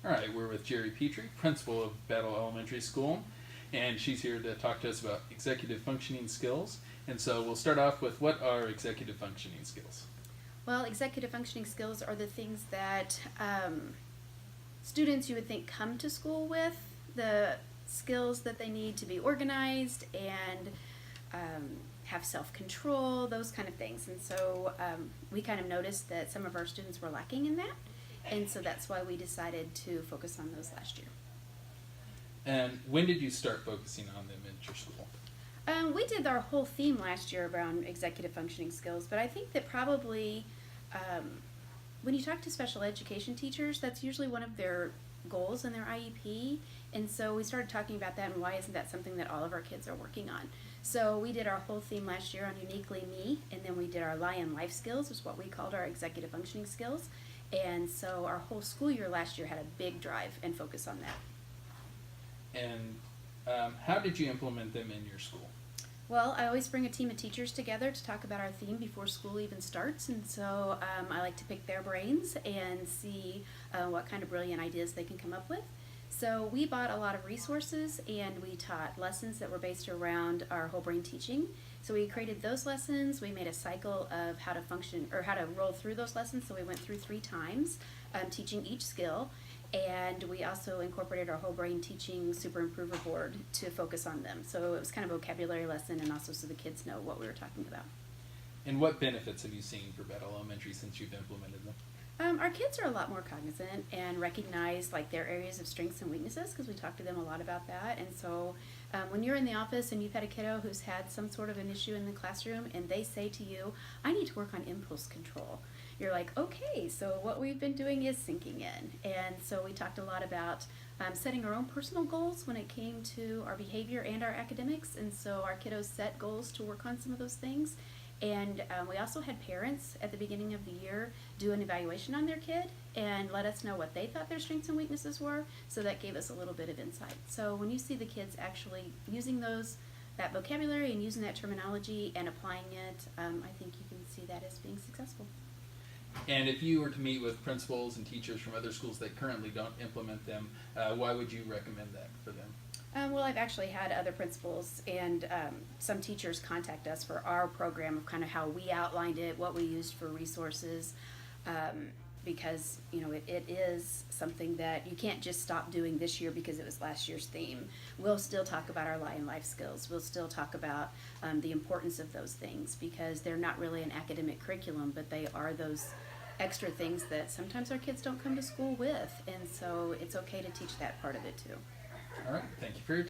All right, we're with Jerry Petrie, principal of Battle Elementary School, and she's here to talk to us about executive functioning skills. And so we'll start off with, what are executive functioning skills? Well, executive functioning skills are the things that students you would think come to school with, the skills that they need to be organized and have self-control, those kind of things. And so we kind of noticed that some of our students were lacking in that. And so that's why we decided to focus on those last year. And when did you start focusing on them at your school? We did our whole theme last year around executive functioning skills, but I think that probably when you talk to special education teachers, that's usually one of their goals in their IEP. And so we started talking about that and why isn't that something that all of our kids are working on. So we did our whole theme last year on Uniquely Me, and then we did our Lion Life Skills, is what we called our executive functioning skills. And so our whole school year last year had a big drive and focus on that. And how did you implement them in your school? Well, I always bring a team of teachers together to talk about our theme before school even starts, and so I like to pick their brains and see what kind of brilliant ideas they can come up with. So we bought a lot of resources and we taught lessons that were based around our whole brain teaching. So we created those lessons, we made a cycle of how to function or how to roll through those lessons, so we went through 3 times teaching each skill. And we also incorporated our whole brain teaching super improver board to focus on them. So it was kind of a vocabulary lesson and also so the kids know what we were talking about. And what benefits have you seen for Battle Elementary since you've implemented them? Our kids are a lot more cognizant and recognize like their areas of strengths and weaknesses because we talk to them a lot about that. And so when you're in the office and you've had a kiddo who's had some sort of an issue in the classroom and they say to you, I need to work on impulse control. You're like, okay, so what we've been doing is sinking in. And so we talked a lot about setting our own personal goals when it came to our behavior and our academics. And so our kiddos set goals to work on some of those things. And we also had parents at the beginning of the year do an evaluation on their kid and let us know what they thought their strengths and weaknesses were. So that gave us a little bit of insight. So when you see the kids actually using that vocabulary and using that terminology and applying it, I think you can see that as being successful. And if you were to meet with principals and teachers from other schools that currently don't implement them, why would you recommend that for them? Well, I've actually had other principals and some teachers contact us for our program of kind of how we outlined it, what we used for resources, because it is something that you can't just stop doing this year because it was last year's theme. We'll still talk about our Lion Life skills. We'll still talk about the importance of those things because they're not really an academic curriculum, but they are those extra things that sometimes our kids don't come to school with, and so it's okay to teach that part of it too. All right, thank you for your time.